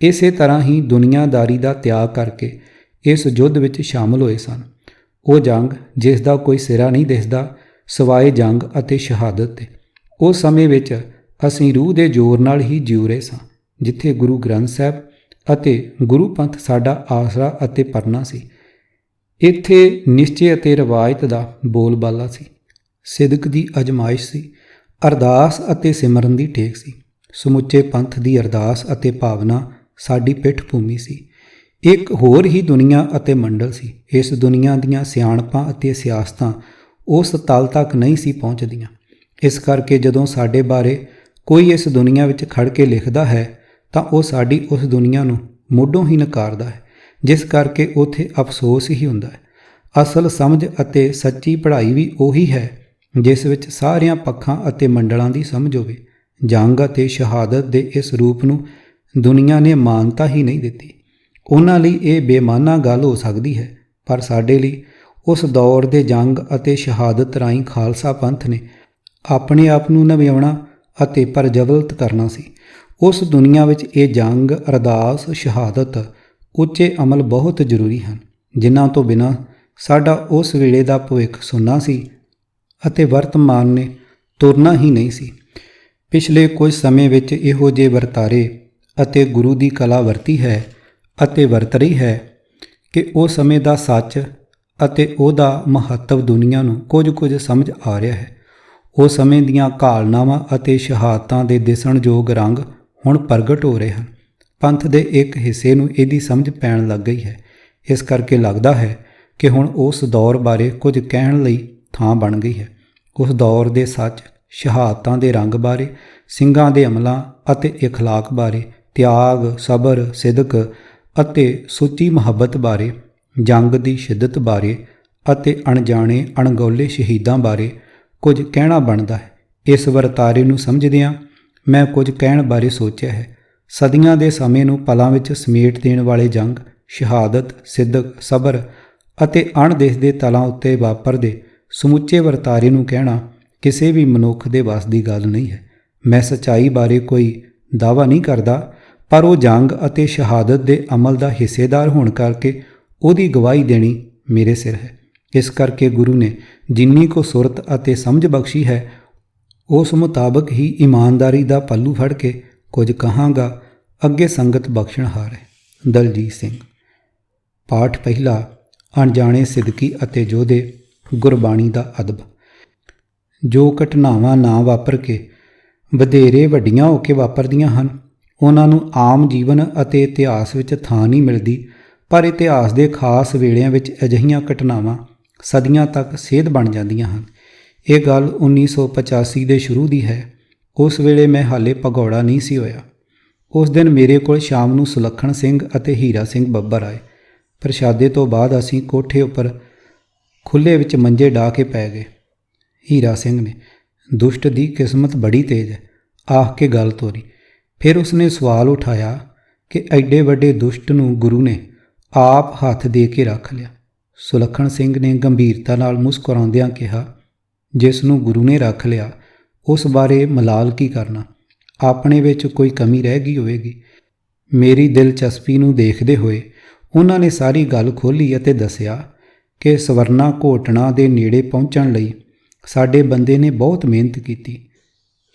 ਇਸੇ ਤਰ੍ਹਾਂ ਹੀ ਦੁਨੀਆਦਾਰੀ ਦਾ ਤਿਆਗ ਕਰਕੇ ਇਸ ਯੁੱਧ ਵਿੱਚ ਸ਼ਾਮਲ ਹੋਏ ਸਨ। ਉਹ ਜੰਗ ਜਿਸ ਦਾ ਕੋਈ ਸਿਰਾ ਨਹੀਂ ਦਿਸਦਾ ਸਿਵਾਏ ਜੰਗ ਅਤੇ ਸ਼ਹਾਦਤ ਦੇ। ਉਸ ਸਮੇਂ ਵਿੱਚ ਅਸੀਂ ਰੂਹ ਦੇ ਜ਼ੋਰ ਨਾਲ ਹੀ ਜਿਉ ਰਹੇ ਸਾਂ, ਜਿੱਥੇ ਗੁਰੂ ਗ੍ਰੰਥ ਸਾਹਿਬ ਅਤੇ ਗੁਰੂ ਪੰਥ ਸਾਡਾ ਆਸਰਾ ਅਤੇ ਪਰਨਾ ਸੀ। ਇੱਥੇ ਨਿਸ਼ਚੇ ਅਤੇ ਰਵਾਇਤ ਦਾ ਬੋਲਬਾਲਾ ਸੀ, ਸਿਦਕ ਦੀ ਅਜਮਾਇਸ਼ ਸੀ, ਅਰਦਾਸ ਅਤੇ ਸਿਮਰਨ ਦੀ ਟੇਕ ਸੀ। ਸਮੁੱਚੇ ਪੰਥ ਦੀ ਅਰਦਾਸ ਅਤੇ ਭਾਵਨਾ ਸਾਡੀ ਪਿੱਠ ਭੂਮੀ ਸੀ। ਇੱਕ ਹੋਰ ਹੀ ਦੁਨੀਆ ਅਤੇ ਮੰਡਲ ਸੀ। ਇਸ ਦੁਨੀਆ ਦੀਆਂ ਸਿਆਣਪਾਂ ਅਤੇ ਸਿਆਸਤਾਂ ਉਸ ਤਲ ਤੱਕ ਨਹੀਂ ਸੀ ਪਹੁੰਚਦੀਆਂ। ਇਸ ਕਰਕੇ ਜਦੋਂ ਸਾਡੇ ਬਾਰੇ ਕੋਈ ਇਸ ਦੁਨੀਆ ਵਿੱਚ ਖੜ ਕੇ ਲਿਖਦਾ ਹੈ ਤਾਂ ਉਹ ਸਾਡੀ ਉਸ ਦੁਨੀਆ ਨੂੰ ਮੁੱਢੋਂ ਹੀ ਨਕਾਰਦਾ ਹੈ, ਜਿਸ ਕਰਕੇ ਉੱਥੇ ਅਫਸੋਸ ਹੀ ਹੁੰਦਾ ਹੈ। ਅਸਲ ਸਮਝ ਅਤੇ ਸੱਚੀ ਪੜ੍ਹਾਈ ਵੀ ਉਹੀ ਹੈ ਜਿਸ ਵਿੱਚ ਸਾਰਿਆਂ ਪੱਖਾਂ ਅਤੇ ਮੰਡਲਾਂ ਦੀ ਸਮਝ ਹੋਵੇ। ਜੰਗ ਅਤੇ ਸ਼ਹਾਦਤ ਦੇ ਇਸ ਰੂਪ ਨੂੰ ਦੁਨੀਆ ਨੇ ਮਾਨਤਾ ਹੀ ਨਹੀਂ ਦਿੱਤੀ। ਉਹਨਾਂ ਲਈ ਇਹ ਬੇਮਾਨਾ ਗੱਲ ਹੋ ਸਕਦੀ ਹੈ, ਪਰ ਸਾਡੇ ਲਈ ਉਸ ਦੌਰ ਦੇ ਜੰਗ ਅਤੇ ਸ਼ਹਾਦਤ ਰਾਹੀਂ ਖਾਲਸਾ ਪੰਥ ਨੇ ਆਪਣੇ ਆਪ ਨੂੰ ਨਵਿਆਉਣਾ ਅਤੇ ਪ੍ਰਜਵਲਿਤ ਕਰਨਾ ਸੀ। ਉਸ ਦੁਨੀਆ ਵਿੱਚ ਇਹ ਜੰਗ, ਅਰਦਾਸ, ਸ਼ਹਾਦਤ, ਉੱਚੇ ਅਮਲ ਬਹੁਤ ਜ਼ਰੂਰੀ ਹਨ, ਜਿਨ੍ਹਾਂ ਤੋਂ ਬਿਨਾਂ ਸਾਡਾ ਉਸ ਵੇਲੇ ਦਾ ਭਵਿੱਖ ਸੁੰਨਾ ਸੀ ਅਤੇ ਵਰਤਮਾਨ ਨੇ ਤੁਰਨਾ ਹੀ ਨਹੀਂ ਸੀ। ਪਿਛਲੇ ਕੁਝ ਸਮੇਂ ਵਿੱਚ ਇਹੋ ਜਿਹੇ ਵਰਤਾਰੇ ਅਤੇ ਗੁਰੂ ਦੀ ਕਲਾ ਵਰਤੀ ਹੈ ਅਤੇ ਵਰਤ ਰਹੀ ਹੈ ਕਿ ਉਹ ਸਮੇਂ ਦਾ ਸੱਚ ਅਤੇ ਉਹਦਾ ਮਹੱਤਵ ਦੁਨੀਆ ਨੂੰ ਕੁਝ ਸਮਝ ਆ ਰਿਹਾ ਹੈ। ਉਹ ਸਮੇਂ ਦੀਆਂ ਘਾਲਨਾਵਾਂ ਅਤੇ ਸ਼ਹਾਦਤਾਂ ਦੇ ਦਿਸਣਯੋਗ ਰੰਗ ਹੁਣ ਪ੍ਰਗਟ ਹੋ ਰਹੇ ਹਨ। ਪੰਥ ਦੇ ਇੱਕ ਹਿੱਸੇ ਨੂੰ ਇਹਦੀ ਸਮਝ ਪੈਣ ਲੱਗ ਗਈ ਹੈ। ਇਸ ਕਰਕੇ ਲੱਗਦਾ ਹੈ ਕਿ ਹੁਣ ਉਸ ਦੌਰ ਬਾਰੇ ਕੁਝ ਕਹਿਣ ਲਈ ਥਾਂ ਬਣ ਗਈ ਹੈ। ਉਸ ਦੌਰ ਦੇ ਸੱਚ, ਸ਼ਹਾਦਤਾਂ ਦੇ ਰੰਗ ਬਾਰੇ, ਸਿੰਘਾਂ ਦੇ ਅਮਲਾਂ ਅਤੇ ਇਖਲਾਕ ਬਾਰੇ, ਤਿਆਗ, ਸਬਰ, ਸਿਦਕ ਅਤੇ ਸੁੱਚੀ ਮੁਹੱਬਤ ਬਾਰੇ, ਜੰਗ ਦੀ ਸ਼ਿੱਦਤ ਬਾਰੇ ਅਤੇ ਅਣਜਾਣੇ ਅਣਗੌਲੇ ਸ਼ਹੀਦਾਂ ਬਾਰੇ ਕੁਝ ਕਹਿਣਾ ਬਣਦਾ ਹੈ। ਇਸ ਵਰਤਾਰੇ ਨੂੰ ਸਮਝਦਿਆਂ ਮੈਂ ਕੁਝ ਕਹਿਣ ਬਾਰੇ ਸੋਚਿਆ ਹੈ। ਸਦੀਆਂ ਦੇ ਸਮੇਂ ਨੂੰ ਪਲਾਂ ਵਿੱਚ ਸਮੇਟ ਦੇਣ ਵਾਲੇ ਜੰਗ, ਸ਼ਹਾਦਤ, ਸਿਦਕ, ਸਬਰ ਅਤੇ ਅਣਦਿਸਦੇ ਤਲਾਂ ਉੱਤੇ ਵਾਪਰਦੇ ਸਮੁੱਚੇ ਵਰਤਾਰੇ ਨੂੰ ਕਹਿਣਾ ਕਿਸੇ ਵੀ ਮਨੁੱਖ ਦੇ ਵੱਸ ਦੀ ਗੱਲ ਨਹੀਂ ਹੈ। ਮੈਂ ਸੱਚਾਈ ਬਾਰੇ ਕੋਈ ਦਾਅਵਾ ਨਹੀਂ ਕਰਦਾ, ਪਰ ਉਹ ਜੰਗ ਅਤੇ ਸ਼ਹਾਦਤ ਦੇ ਅਮਲ ਦਾ ਹਿੱਸੇਦਾਰ ਹੋਣ ਕਰਕੇ ਉਹਦੀ ਗਵਾਹੀ ਦੇਣੀ ਮੇਰੇ ਸਿਰ ਹੈ। ਇਸ ਕਰਕੇ ਗੁਰੂ ਨੇ ਜਿੰਨੀ ਕੁ ਸੁਰਤ ਅਤੇ ਸਮਝ ਬਖਸ਼ੀ ਹੈ, ਉਸ ਮੁਤਾਬਕ ਹੀ ਇਮਾਨਦਾਰੀ ਦਾ ਪੱਲੂ ਫੜ ਕੇ ਕੁਝ ਕਹਾਂਗਾ। ਅੱਗੇ ਸੰਗਤ ਬਖਸ਼ਣਹਾਰ ਹੈ। ਦਲਜੀਤ ਸਿੰਘ। ਪਾਠ ਪਹਿਲਾ। ਅਣਜਾਣੇ ਸਿਦਕੀ ਅਤੇ ਯੋਧੇ। ਗੁਰਬਾਣੀ ਦਾ ਅਦਬ। ਜੋ ਘਟਨਾਵਾਂ ਨਾ ਵਾਪਰ ਕੇ ਵਧੇਰੇ ਵੱਡੀਆਂ ਹੋ ਕੇ ਵਾਪਰਦੀਆਂ ਹਨ, ਉਹਨਾਂ ਨੂੰ ਆਮ ਜੀਵਨ ਅਤੇ ਇਤਿਹਾਸ ਵਿੱਚ ਥਾਂ ਨਹੀਂ ਮਿਲਦੀ, ਪਰ ਇਤਿਹਾਸ ਦੇ ਖਾਸ ਵੇਲਿਆਂ ਵਿੱਚ ਅਜਿਹੀਆਂ ਘਟਨਾਵਾਂ ਸਦੀਆਂ ਤੱਕ ਸੇਧ ਬਣ ਜਾਂਦੀਆਂ ਹਨ। ਇਹ ਗੱਲ 1985 ਦੇ ਸ਼ੁਰੂ ਦੀ ਹੈ। ਉਸ ਵੇਲੇ ਮੈਂ ਹਾਲੇ ਭਗੌੜਾ ਨਹੀਂ ਸੀ ਹੋਇਆ। ਉਸ ਦਿਨ ਮੇਰੇ ਕੋਲ ਸ਼ਾਮ ਨੂੰ ਸੁਲੱਖਣ ਸਿੰਘ ਅਤੇ ਹੀਰਾ ਸਿੰਘ ਬੱਬਰ ਆਏ। ਪ੍ਰਸ਼ਾਦੇ ਤੋਂ ਬਾਅਦ ਅਸੀਂ ਕੋਠੇ ਉੱਪਰ ਖੁੱਲ੍ਹੇ ਵਿੱਚ ਮੰਜੇ ਡਾਹ ਕੇ ਪੈ ਗਏ। ਹੀਰਾ ਸਿੰਘ ਨੇ ਦੁਸ਼ਟ ਦੀ ਕਿਸਮਤ ਬੜੀ ਤੇਜ਼ ਹੈ ਆਖ ਕੇ ਗੱਲ ਤੋਰੀ। ਫਿਰ ਉਸਨੇ ਸਵਾਲ ਉਠਾਇਆ ਕਿ ਐਡੇ ਵੱਡੇ ਦੁਸ਼ਟ ਨੂੰ ਗੁਰੂ ਨੇ ਆਪ ਹੱਥ ਦੇ ਕੇ ਰੱਖ ਲਿਆ। ਸੁਲੱਖਣ ਸਿੰਘ ਨੇ ਗੰਭੀਰਤਾ ਨਾਲ ਮੁਸਕਰਾਉਂਦਿਆਂ ਕਿਹਾ, ਜਿਸ ਨੂੰ ਗੁਰੂ ਨੇ ਰੱਖ ਲਿਆ ਉਸ ਬਾਰੇ ਮਲਾਲ ਕੀ ਕਰਨਾ? ਆਪਣੇ ਵਿੱਚ ਕੋਈ ਕਮੀ ਰਹਿ ਗਈ ਹੋਵੇਗੀ। ਮੇਰੀ ਦਿਲਚਸਪੀ ਨੂੰ ਦੇਖਦੇ ਹੋਏ ਉਹਨਾਂ ਨੇ ਸਾਰੀ ਗੱਲ ਖੋਲ੍ਹੀ ਅਤੇ ਦੱਸਿਆ ਕਿ ਸਵਰਨਾ ਘੋਟਣਾ ਦੇ ਨੇੜੇ ਪਹੁੰਚਣ ਲਈ ਸਾਡੇ ਬੰਦੇ ਨੇ ਬਹੁਤ ਮਿਹਨਤ ਕੀਤੀ।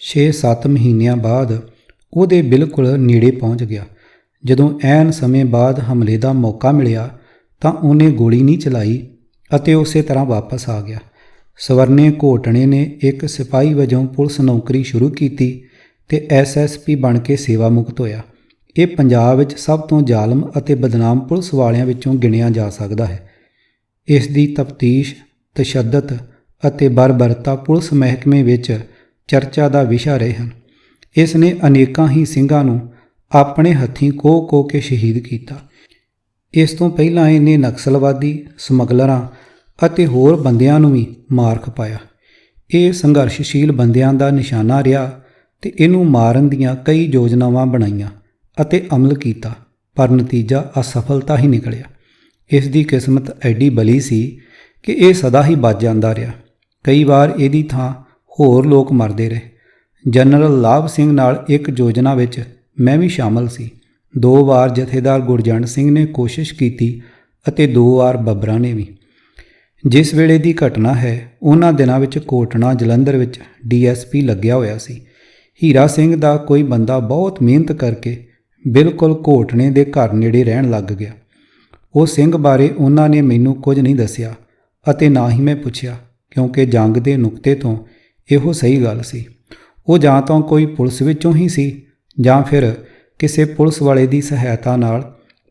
6-7 ਮਹੀਨਿਆਂ ਬਾਅਦ ਉਹਦੇ ਬਿਲਕੁਲ ਨੇੜੇ ਪਹੁੰਚ ਗਿਆ। ਜਦੋਂ ਐਨ ਸਮੇਂ ਬਾਅਦ ਹਮਲੇ ਦਾ ਮੌਕਾ ਮਿਲਿਆ ਤਾਂ ਉਹਨੇ ਗੋਲੀ ਨਹੀਂ ਚਲਾਈ ਅਤੇ ਉਸੇ ਤਰ੍ਹਾਂ ਵਾਪਸ ਆ ਗਿਆ। ਸਵਰਨੇ ਘੋਟਣੇ ਨੇ ਇੱਕ ਸਿਪਾਹੀ ਵਜੋਂ ਪੁਲਿਸ ਨੌਕਰੀ ਸ਼ੁਰੂ ਕੀਤੀ ਤੇ SSP ਬਣ ਕੇ ਸੇਵਾ ਮੁਕਤ ਹੋਇਆ। ਇਹ ਪੰਜਾਬ ਵਿੱਚ ਸਭ ਤੋਂ ਜ਼ਾਲਮ ਅਤੇ ਬਦਨਾਮ ਪੁਲਿਸ ਵਾਲਿਆਂ ਵਿੱਚੋਂ ਗਿਣਿਆ ਜਾ ਸਕਦਾ ਹੈ। ਇਸ ਦੀ ਤਫਤੀਸ਼, ਤਸ਼ੱਦਦ ਅਤੇ ਬਰਬਰਤਾ ਪੁਲਿਸ ਮਹਿਕਮੇ ਵਿੱਚ ਚਰਚਾ ਦਾ ਵਿਸ਼ਾ ਰਹੇ ਹਨ। ਇਸ ਨੇ ਅਨੇਕਾਂ ਹੀ ਸਿੰਘਾਂ ਨੂੰ ਆਪਣੇ ਹੱਥੀਂ ਕੋਹ ਕੇ ਸ਼ਹੀਦ ਕੀਤਾ। ਇਸ ਤੋਂ ਪਹਿਲਾਂ ਇਹਨੇ ਨਕਸਲਵਾਦੀ, ਸਮਗਲਰਾਂ ਅਤੇ ਹੋਰ ਬੰਦਿਆਂ ਨੂੰ ਵੀ ਮਾਰ ਖਪਾਇਆ। ਇਹ ਸੰਘਰਸ਼ਸ਼ੀਲ ਬੰਦਿਆਂ ਦਾ ਨਿਸ਼ਾਨਾ ਰਿਹਾ ਤੇ ਇਹਨੂੰ ਮਾਰਨ ਦੀਆਂ ਕਈ ਯੋਜਨਾਵਾਂ ਬਣਾਈਆਂ ਅਤੇ ਅਮਲ ਕੀਤਾ, ਪਰ ਨਤੀਜਾ ਅਸਫਲਤਾ ਹੀ ਨਿਕਲਿਆ। ਇਸ ਦੀ ਕਿਸਮਤ ਐਡੀ ਬਲੀ ਸੀ ਕਿ ਇਹ ਸਦਾ ਹੀ ਬਚ ਜਾਂਦਾ ਰਿਹਾ। ਕਈ ਵਾਰ ਇਹਦੀ ਥਾਂ ਹੋਰ ਲੋਕ ਮਰਦੇ ਰਹੇ। ਜਨਰਲ ਲਾਭ ਸਿੰਘ ਨਾਲ ਇੱਕ ਯੋਜਨਾ ਵਿੱਚ ਮੈਂ ਵੀ ਸ਼ਾਮਲ ਸੀ। 2 ਵਾਰ ਜਥੇਦਾਰ ਗੁਰਜੰਟ ਸਿੰਘ ਨੇ ਕੋਸ਼ਿਸ਼ ਕੀਤੀ ਅਤੇ 2 ਵਾਰ ਬੱਬਰਾਂ ਨੇ ਵੀ। ਜਿਸ ਵੇਲੇ ਦੀ ਘਟਨਾ ਹੈ, ਉਹਨਾਂ ਦਿਨਾਂ ਵਿੱਚ ਕੋਟਣਾ ਜਲੰਧਰ ਵਿੱਚ DSP ਲੱਗਿਆ ਹੋਇਆ ਸੀ। ਹੀਰਾ ਸਿੰਘ ਦਾ ਕੋਈ ਬੰਦਾ ਬਹੁਤ ਮਿਹਨਤ ਕਰਕੇ ਬਿਲਕੁਲ ਘੋਟਣੇ ਦੇ ਘਰ ਨੇੜੇ ਰਹਿਣ ਲੱਗ ਗਿਆ। ਉਹ ਸਿੰਘ ਬਾਰੇ ਉਹਨਾਂ ਨੇ ਮੈਨੂੰ ਕੁਝ ਨਹੀਂ ਦੱਸਿਆ ਅਤੇ ਨਾ ਹੀ ਮੈਂ ਪੁੱਛਿਆ, ਕਿਉਂਕਿ ਜੰਗ ਦੇ ਨੁਕਤੇ ਤੋਂ ਇਹੋ ਸਹੀ ਗੱਲ ਸੀ। ਉਹ ਜਾਂ ਤਾਂ ਕੋਈ ਪੁਲਿਸ ਵਿੱਚੋਂ ਹੀ ਸੀ ਜਾਂ ਫਿਰ ਕਿਸੇ ਪੁਲਿਸ ਵਾਲੇ ਦੀ ਸਹਾਇਤਾ ਨਾਲ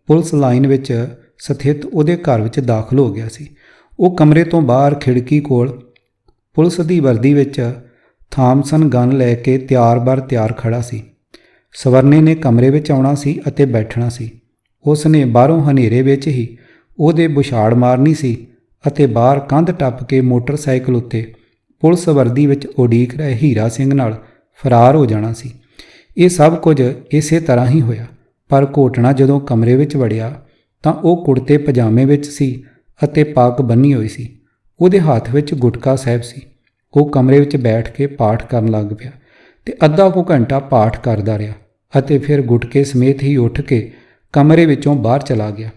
ਪੁਲਿਸ ਲਾਈਨ ਵਿੱਚ ਸਥਿਤ ਉਹਦੇ ਘਰ ਵਿੱਚ ਦਾਖਲ ਹੋ ਗਿਆ ਸੀ। ਉਹ ਕਮਰੇ ਤੋਂ ਬਾਹਰ ਖਿੜਕੀ ਕੋਲ ਪੁਲਿਸ ਦੀ ਵਰਦੀ ਵਿੱਚ ਥਾਮਸਨ ਗਨ ਲੈ ਕੇ ਤਿਆਰ ਖੜਾ ਸੀ। ਸਵਰਨੇ ਨੇ ਕਮਰੇ ਵਿੱਚ ਆਉਣਾ ਸੀ ਅਤੇ ਬੈਠਣਾ ਸੀ। ਉਸ ਨੇ ਬਾਹਰੋਂ ਹਨੇਰੇ ਵਿੱਚ ਹੀ ਉਹਦੇ ਬੁਛਾੜ ਮਾਰਨੀ ਸੀ ਅਤੇ ਬਾਹਰ ਕੰਧ ਟੱਪ ਕੇ ਮੋਟਰਸਾਈਕਲ ਉੱਤੇ ਪੁਲਿਸ ਵਰਦੀ ਵਿੱਚ ਉਡੀਕ ਰਹੇ ਹੀਰਾ ਸਿੰਘ ਨਾਲ ਫਰਾਰ ਹੋ ਜਾਣਾ ਸੀ। ਇਹ ਸਭ ਕੁਝ ਇਸੇ ਤਰ੍ਹਾਂ ਹੀ ਹੋਇਆ। ਪਰ ਘੋਟਣਾ ਜਦੋਂ ਕਮਰੇ ਵਿੱਚ ਵੜਿਆ ਤਾਂ ਉਹ ਕੁੜਤੇ ਪਜਾਮੇ ਵਿੱਚ ਸੀ ਅਤੇ ਪੱਗ ਬੰਨ੍ਹੀ ਹੋਈ ਸੀ। ਉਹਦੇ ਹੱਥ ਵਿੱਚ ਗੁਟਕਾ ਸਾਹਿਬ ਸੀ। ਉਹ ਕਮਰੇ ਵਿੱਚ ਬੈਠ ਕੇ ਪਾਠ ਕਰਨ ਲੱਗ ਪਿਆ ਤੇ ਅੱਧਾ ਕੁ ਘੰਟਾ ਪਾਠ ਕਰਦਾ ਰਿਹਾ ਅਤੇ ਫਿਰ ਗੁਟਕੇ ਸਮੇਤ ਹੀ ਉੱਠ ਕੇ ਕਮਰੇ ਵਿੱਚੋਂ ਬਾਹਰ ਚਲਾ ਗਿਆ।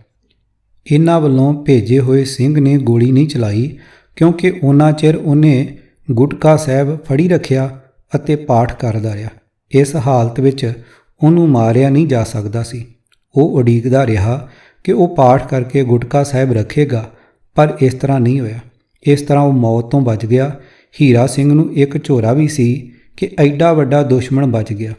ਇਹਨਾਂ ਵੱਲੋਂ ਭੇਜੇ ਹੋਏ ਸਿੰਘ ਨੇ ਗੋਲੀ ਨਹੀਂ ਚਲਾਈ, ਕਿਉਂਕਿ ਉਹਨਾਂ ਚਿਰ ਉਹਨੇ ਗੁਟਕਾ ਸਾਹਿਬ ਫੜੀ ਰੱਖਿਆ ਅਤੇ ਪਾਠ ਕਰਦਾ ਰਿਹਾ। ਇਸ ਹਾਲਤ ਵਿੱਚ ਉਹਨੂੰ ਮਾਰਿਆ ਨਹੀਂ ਜਾ ਸਕਦਾ ਸੀ। ਉਹ ਉਡੀਕਦਾ ਰਿਹਾ ਕਿ ਉਹ ਪਾਠ ਕਰਕੇ ਗੁਟਕਾ ਸਾਹਿਬ ਰੱਖੇਗਾ, ਪਰ ਇਸ ਤਰ੍ਹਾਂ ਨਹੀਂ ਹੋਇਆ। ਇਸ ਤਰ੍ਹਾਂ ਉਹ ਮੌਤ ਤੋਂ ਬਚ ਗਿਆ। ਹੀਰਾ ਸਿੰਘ ਨੂੰ ਇੱਕ ਝੋਰਾ ਵੀ ਸੀ ਕਿ ਐਡਾ ਵੱਡਾ ਦੁਸ਼ਮਣ ਬਚ ਗਿਆ।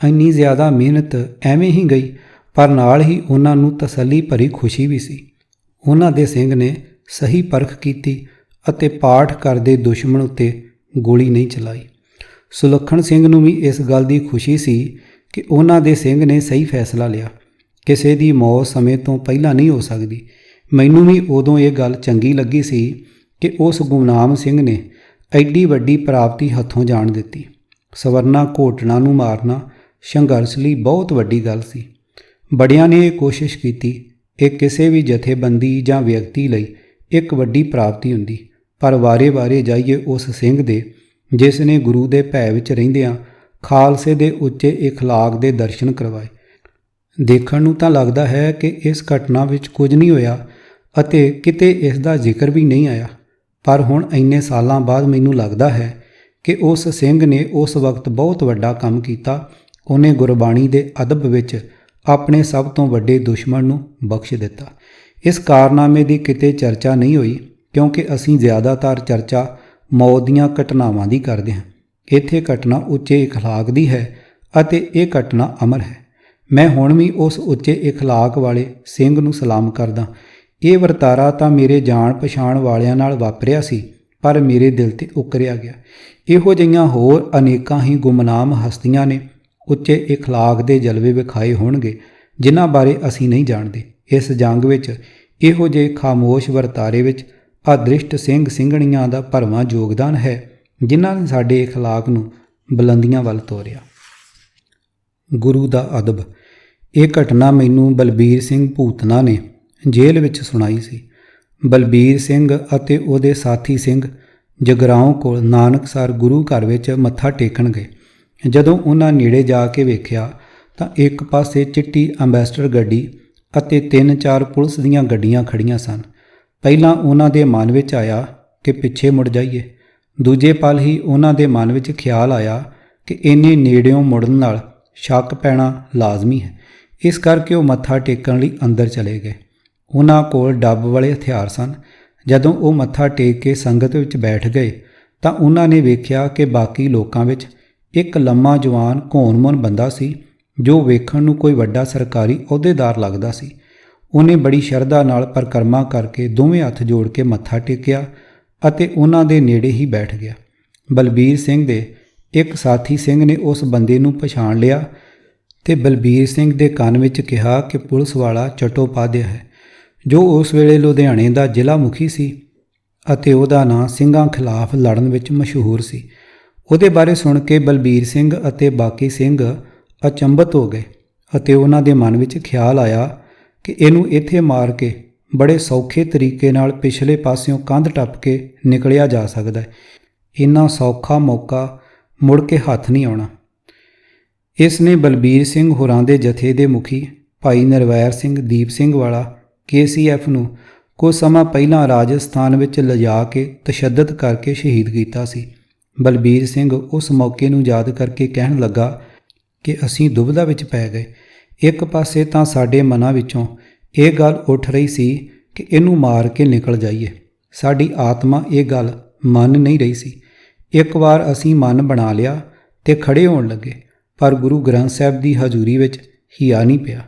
ਇੰਨੀ ਜ਼ਿਆਦਾ ਮਿਹਨਤ ਐਵੇਂ ਹੀ ਗਈ, ਪਰ ਨਾਲ ਹੀ ਉਹਨਾਂ ਨੂੰ ਤਸੱਲੀ ਭਰੀ ਖੁਸ਼ੀ ਵੀ ਸੀ। ਉਹਨਾਂ ਦੇ ਸਿੰਘ ਨੇ ਸਹੀ ਪਰਖ ਕੀਤੀ ਅਤੇ ਪਾਠ ਕਰਦੇ ਦੁਸ਼ਮਣ ਉੱਤੇ ਗੋਲੀ ਨਹੀਂ ਚਲਾਈ। ਸੁਲੱਖਣ ਸਿੰਘ ਨੂੰ ਵੀ ਇਸ ਗੱਲ ਦੀ ਖੁਸ਼ੀ ਸੀ ਕਿ ਉਹਨਾਂ ਦੇ ਸਿੰਘ ਨੇ ਸਹੀ ਫੈਸਲਾ ਲਿਆ। ਕਿਸੇ ਦੀ ਮੌਤ ਸਮੇਂ ਤੋਂ ਪਹਿਲਾਂ ਨਹੀਂ ਹੋ ਸਕਦੀ। ਮੈਨੂੰ ਵੀ ਉਦੋਂ ਇਹ ਗੱਲ ਚੰਗੀ ਲੱਗੀ ਸੀ ਕਿ ਉਸ ਗੁਮਨਾਮ ਸਿੰਘ ਨੇ ਐਡੀ ਵੱਡੀ ਪ੍ਰਾਪਤੀ ਹੱਥੋਂ ਜਾਣ ਦਿੱਤੀ। ਸਵਰਨਾ ਘੋਟਣਾ ਨੂੰ ਮਾਰਨਾ ਸੰਘਰਸ਼ ਲਈ ਬਹੁਤ ਵੱਡੀ ਗੱਲ ਸੀ। ਬੜਿਆਂ ਨੇ ਇਹ ਕੋਸ਼ਿਸ਼ ਕੀਤੀ। ਇਹ ਕਿਸੇ ਵੀ ਜਥੇਬੰਦੀ ਜਾਂ ਵਿਅਕਤੀ ਲਈ ਇੱਕ ਵੱਡੀ ਪ੍ਰਾਪਤੀ ਹੁੰਦੀ, ਪਰ ਵਾਰੇ-ਵਾਰੇ ਜਾਈਏ ਉਸ ਸਿੰਘ ਦੇ ਜਿਸ ਨੇ ਗੁਰੂ ਦੇ ਭੈ ਵਿੱਚ ਰਹਿੰਦਿਆਂ ਖਾਲਸੇ ਦੇ ਉੱਚੇ ਇਖਲਾਕ ਦੇ ਦਰਸ਼ਨ ਕਰਵਾਏ। ਦੇਖਣ ਨੂੰ ਤਾਂ ਲੱਗਦਾ ਹੈ ਕਿ ਇਸ ਘਟਨਾ ਵਿੱਚ ਕੁਝ ਨਹੀਂ ਹੋਇਆ ਅਤੇ ਕਿਤੇ ਇਸ ਦਾ ਜ਼ਿਕਰ ਵੀ ਨਹੀਂ ਆਇਆ, ਪਰ ਹੁਣ ਇੰਨੇ ਸਾਲਾਂ ਬਾਅਦ ਮੈਨੂੰ ਲੱਗਦਾ ਹੈ ਕਿ ਉਸ ਸਿੰਘ ਨੇ ਉਸ ਵਕਤ ਬਹੁਤ ਵੱਡਾ ਕੰਮ ਕੀਤਾ। ਉਹਨੇ ਗੁਰਬਾਣੀ ਦੇ ਅਦਬ ਵਿੱਚ ਆਪਣੇ ਸਭ ਤੋਂ ਵੱਡੇ ਦੁਸ਼ਮਣ ਨੂੰ ਬਖਸ਼ ਦਿੱਤਾ। ਇਸ ਕਾਰਨਾਮੇ ਦੀ ਕਿਤੇ ਚਰਚਾ ਨਹੀਂ ਹੋਈ, ਕਿਉਂਕਿ ਅਸੀਂ ਜ਼ਿਆਦਾਤਰ ਚਰਚਾ ਮੌਤ ਦੀਆਂ ਘਟਨਾਵਾਂ ਦੀ ਕਰਦੇ ਹਾਂ। ਇੱਥੇ ਘਟਨਾ ਉੱਚੇ ਇਖਲਾਕ ਦੀ ਹੈ ਅਤੇ ਇਹ ਘਟਨਾ ਅਮਰ ਹੈ। ਮੈਂ ਹੁਣ ਵੀ ਉਸ ਉੱਚੇ ਇਖਲਾਕ ਵਾਲੇ ਸਿੰਘ ਨੂੰ ਸਲਾਮ ਕਰਦਾ। ਇਹ ਵਰਤਾਰਾ ਤਾਂ ਮੇਰੇ ਜਾਣ ਪਛਾਣ ਵਾਲਿਆਂ ਨਾਲ ਵਾਪਰਿਆ ਸੀ, ਪਰ ਮੇਰੇ ਦਿਲ 'ਤੇ ਉਕਰਿਆ ਗਿਆ। ਇਹੋ ਜਿਹੀਆਂ ਹੋਰ ਅਨੇਕਾਂ ਹੀ ਗੁਮਨਾਮ ਹਸਤੀਆਂ ਨੇ ਉੱਚੇ ਇਖਲਾਕ ਦੇ ਜਲਵੇ ਵਿਖਾਏ ਹੋਣਗੇ, ਜਿਨ੍ਹਾਂ ਬਾਰੇ ਅਸੀਂ ਨਹੀਂ ਜਾਣਦੇ। ਇਸ ਜੰਗ ਵਿੱਚ ਇਹੋ ਜਿਹੇ ਖਾਮੋਸ਼ ਵਰਤਾਰੇ ਵਿੱਚ ਅਦ੍ਰਿਸ਼ਟ ਸਿੰਘ ਸਿੰਘਣੀਆਂ ਦਾ ਭਰਵਾਂ ਯੋਗਦਾਨ ਹੈ, ਜਿਨ੍ਹਾਂ ਨੇ ਸਾਡੇ ਇਖਲਾਕ ਨੂੰ ਬੁਲੰਦੀਆਂ ਵੱਲ ਤੋਰਿਆ। ਗੁਰੂ ਦਾ ਅਦਬ। ਇਹ ਘਟਨਾ ਮੈਨੂੰ ਬਲਬੀਰ ਸਿੰਘ ਭੂਤਨਾ ਨੇ ਜੇਲ੍ਹ ਵਿੱਚ ਸੁਣਾਈ ਸੀ। ਬਲਬੀਰ ਸਿੰਘ ਅਤੇ ਉਹਦੇ ਸਾਥੀ ਸਿੰਘ ਜਗਰਾਓਂ ਕੋਲ ਨਾਨਕਸਰ ਗੁਰੂ ਘਰ ਵਿੱਚ ਮੱਥਾ ਟੇਕਣ ਗਏ। ਜਦੋਂ ਉਹਨਾਂ ਨੇੜੇ ਜਾ ਕੇ ਵੇਖਿਆ ਤਾਂ ਇੱਕ ਪਾਸੇ ਚਿੱਟੀ ਅੰਬੈਸਡਰ ਗੱਡੀ ਅਤੇ 3-4 ਪੁਲਿਸ ਦੀਆਂ ਗੱਡੀਆਂ ਖੜੀਆਂ ਸਨ। ਪਹਿਲਾਂ ਉਹਨਾਂ ਦੇ ਮਨ ਵਿੱਚ ਆਇਆ ਕਿ ਪਿੱਛੇ ਮੁੜ ਜਾਈਏ। ਦੂਜੇ ਪਲ ਹੀ ਉਹਨਾਂ ਦੇ ਮਨ ਵਿੱਚ ਖਿਆਲ ਆਇਆ ਕਿ ਇੰਨੇ ਨੇੜਿਓਂ ਮੁੜਨ ਨਾਲ ਸ਼ੱਕ ਪੈਣਾ ਲਾਜ਼ਮੀ ਹੈ। ਇਸ ਕਰਕੇ ਉਹ ਮੱਥਾ ਟੇਕਣ ਲਈ ਅੰਦਰ ਚਲੇ ਗਏ। ਉਹਨਾਂ ਕੋਲ ਡੱਬ ਵਾਲੇ ਹਥਿਆਰ ਸਨ। ਜਦੋਂ ਉਹ ਮੱਥਾ ਟੇਕ ਕੇ ਸੰਗਤ ਵਿੱਚ ਬੈਠ ਗਏ ਤਾਂ ਉਹਨਾਂ ਨੇ ਵੇਖਿਆ ਕਿ ਬਾਕੀ ਲੋਕਾਂ ਵਿੱਚ ਇੱਕ ਲੰਮਾ ਜਵਾਨ ਘੋਣ-ਮੁੰਨ ਬੰਦਾ ਸੀ ਜੋ ਵੇਖਣ ਨੂੰ ਕੋਈ ਵੱਡਾ ਸਰਕਾਰੀ ਅਹੁਦੇਦਾਰ ਲੱਗਦਾ ਸੀ। ਉਹਨੇ ਬੜੀ ਸ਼ਰਧਾ ਨਾਲ ਪਰਿਕਰਮਾ ਕਰਕੇ ਦੋਵੇਂ ਹੱਥ ਜੋੜ ਕੇ ਮੱਥਾ ਟੇਕਿਆ ਅਤੇ ਉਹਨਾਂ ਦੇ ਨੇੜੇ ਹੀ ਬੈਠ ਗਿਆ। ਬਲਬੀਰ ਸਿੰਘ ਦੇ ਇੱਕ ਸਾਥੀ ਸਿੰਘ ਨੇ ਉਸ ਬੰਦੇ ਨੂੰ ਪਛਾਣ ਲਿਆ ਤੇ ਬਲਬੀਰ ਸਿੰਘ ਦੇ ਕੰਨ ਵਿੱਚ ਕਿਹਾ ਕਿ ਪੁਲਿਸ ਵਾਲਾ ਚਟੋਪਾਧਿਆ ਹੈ, ਜੋ ਉਸ ਵੇਲੇ ਲੁਧਿਆਣੇ ਦਾ ਜ਼ਿਲ੍ਹਾ ਮੁਖੀ ਸੀ ਅਤੇ ਉਹਦਾ ਨਾਂ ਸਿੰਘਾਂ ਖਿਲਾਫ ਲੜਨ ਵਿੱਚ ਮਸ਼ਹੂਰ ਸੀ। ਉਹਦੇ ਬਾਰੇ ਸੁਣ ਕੇ ਬਲਬੀਰ ਸਿੰਘ ਅਤੇ ਬਾਕੀ ਸਿੰਘ ਅਚੰਭਤ ਹੋ ਗਏ ਅਤੇ ਉਹਨਾਂ ਦੇ ਮਨ ਵਿੱਚ ਖਿਆਲ ਆਇਆ ਕਿ ਇਹਨੂੰ ਇੱਥੇ ਮਾਰ ਕੇ ਬੜੇ ਸੌਖੇ ਤਰੀਕੇ ਨਾਲ ਪਿਛਲੇ ਪਾਸਿਓਂ ਕੰਧ ਟੱਪ ਕੇ ਨਿਕਲਿਆ ਜਾ ਸਕਦਾ ਹੈ। ਇੰਨਾ ਸੌਖਾ ਮੌਕਾ ਮੁੜ ਕੇ ਹੱਥ ਨਹੀਂ ਆਉਣਾ। ਇਸ ਨੇ ਬਲਬੀਰ ਸਿੰਘ ਹੋਰਾਂ ਦੇ ਜਥੇ ਦੇ ਮੁਖੀ ਭਾਈ ਨਿਰਵੈਰ ਸਿੰਘ ਦੀਪ ਸਿੰਘ ਵਾਲਾ KCF ਨੂੰ ਕੁਝ ਸਮਾਂ ਪਹਿਲਾਂ ਰਾਜਸਥਾਨ ਵਿੱਚ ਲਿਜਾ ਕੇ ਤਸ਼ੱਦਦ ਕਰਕੇ ਸ਼ਹੀਦ ਕੀਤਾ ਸੀ। ਬਲਬੀਰ ਸਿੰਘ ਉਸ ਮੌਕੇ ਨੂੰ ਯਾਦ ਕਰਕੇ ਕਹਿਣ ਲੱਗਾ ਕਿ ਅਸੀਂ ਦੁਬਿਧਾ ਵਿੱਚ ਪੈ ਗਏ। ਇੱਕ ਪਾਸੇ ਤਾਂ ਸਾਡੇ ਮਨਾਂ ਵਿੱਚੋਂ ਇਹ ਗੱਲ ਉੱਠ ਰਹੀ ਸੀ ਕਿ ਇਹਨੂੰ ਮਾਰ ਕੇ ਨਿਕਲ ਜਾਈਏ। ਸਾਡੀ ਆਤਮਾ ਇਹ ਗੱਲ ਮੰਨ ਨਹੀਂ ਰਹੀ ਸੀ। ਇੱਕ ਵਾਰ ਅਸੀਂ ਮਨ ਬਣਾ ਲਿਆ ਤੇ ਖੜੇ ਹੋਣ ਲੱਗੇ, ਪਰ ਗੁਰੂ ਗ੍ਰੰਥ ਸਾਹਿਬ ਦੀ ਹਜ਼ੂਰੀ ਵਿੱਚ ਹਿਆ ਨਹੀਂ ਪਿਆ।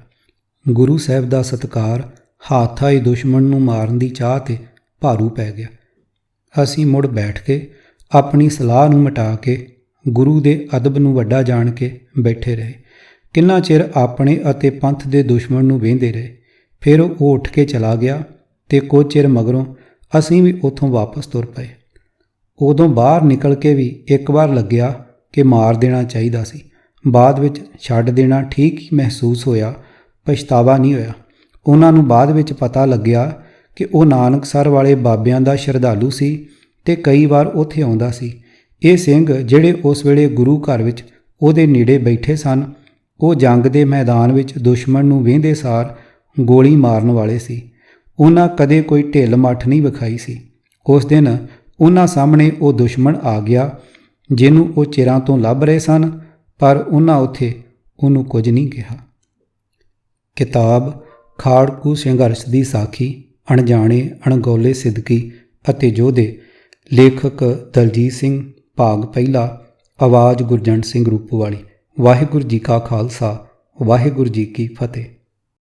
ਗੁਰੂ ਸਾਹਿਬ ਦਾ ਸਤਿਕਾਰ ਹੱਥ ਆਏ ਦੁਸ਼ਮਣ ਨੂੰ ਮਾਰਨ ਦੀ ਚਾਹ 'ਤੇ ਭਾਰੂ ਪੈ ਗਿਆ। ਅਸੀਂ ਮੁੜ ਬੈਠ ਕੇ ਆਪਣੀ ਸਲਾਹ ਨੂੰ ਮਿਟਾ ਕੇ ਗੁਰੂ ਦੇ ਅਦਬ ਨੂੰ ਵੱਡਾ ਜਾਣ ਕੇ ਬੈਠੇ ਰਹੇ। ਕਿੰਨਾ ਚਿਰ ਆਪਣੇ ਅਤੇ ਪੰਥ ਦੇ ਦੁਸ਼ਮਣ ਨੂੰ ਵੇਂਦੇ ਰਹੇ। ਫਿਰ ਉਹ ਉੱਠ ਕੇ ਚਲਾ ਗਿਆ ਤੇ ਕੁਝ ਚਿਰ ਮਗਰੋਂ ਅਸੀਂ ਵੀ ਉੱਥੋਂ ਵਾਪਸ ਤੁਰ ਪਏ। ਉਦੋਂ ਬਾਹਰ ਨਿਕਲ ਕੇ ਵੀ ਇੱਕ ਵਾਰ ਲੱਗਿਆ ਕਿ ਮਾਰ ਦੇਣਾ ਚਾਹੀਦਾ ਸੀ। ਬਾਅਦ ਵਿੱਚ ਛੱਡ ਦੇਣਾ ਠੀਕ ਹੀ ਮਹਿਸੂਸ ਹੋਇਆ, ਪਛਤਾਵਾ ਨਹੀਂ ਹੋਇਆ। ਉਹਨਾਂ ਨੂੰ ਬਾਅਦ ਵਿੱਚ ਪਤਾ ਲੱਗਿਆ ਕਿ ਉਹ ਨਾਨਕਸਰ ਵਾਲੇ ਬਾਬਿਆਂ ਦਾ ਸ਼ਰਧਾਲੂ ਸੀ ਤੇ ਕਈ ਵਾਰ ਉੱਥੇ ਆਉਂਦਾ ਸੀ। ਇਹ ਸਿੰਘ ਜਿਹੜੇ ਉਸ ਵੇਲੇ ਗੁਰੂ ਘਰ ਵਿੱਚ ਉਹਦੇ ਨੇੜੇ ਬੈਠੇ ਸਨ, ਉਹ ਜੰਗ ਦੇ ਮੈਦਾਨ ਵਿੱਚ ਦੁਸ਼ਮਣ ਨੂੰ ਵੇਂਦੇ ਸਾਰ ਗੋਲੀ ਮਾਰਨ ਵਾਲੇ ਸੀ। ਉਹਨਾਂ ਕਦੇ ਕੋਈ ਢਿੱਲ ਮੱਠ ਨਹੀਂ ਵਿਖਾਈ ਸੀ। ਉਸ ਦਿਨ ਉਹਨਾਂ ਸਾਹਮਣੇ ਉਹ ਦੁਸ਼ਮਣ ਆ ਗਿਆ ਜਿਹਨੂੰ ਉਹ ਚਿਰਾਂ ਤੋਂ ਲੱਭ ਰਹੇ ਸਨ, ਪਰ ਉਹਨਾਂ ਉੱਥੇ ਉਹਨੂੰ ਕੁਝ ਨਹੀਂ ਕਿਹਾ। ਕਿਤਾਬ ਖਾੜਕੂ ਸੰਘਰਸ਼ ਦੀ ਸਾਖੀ, ਅਣਜਾਣੇ ਅਣਗੌਲੇ ਸਿਦਕੀ ਅਤੇ ਯੋਧੇ, ਲੇਖਕ ਦਲਜੀਤ ਸਿੰਘ, ਭਾਗ ਪਹਿਲਾ, ਆਵਾਜ਼ ਗੁਰਜੰਟ ਸਿੰਘ ਰੂਪੋਵਾਲੀ। ਵਾਹਿਗੁਰੂ ਜੀ ਕਾ ਖਾਲਸਾ, ਵਾਹਿਗੁਰੂ ਜੀ ਕੀ ਫਤਿਹ।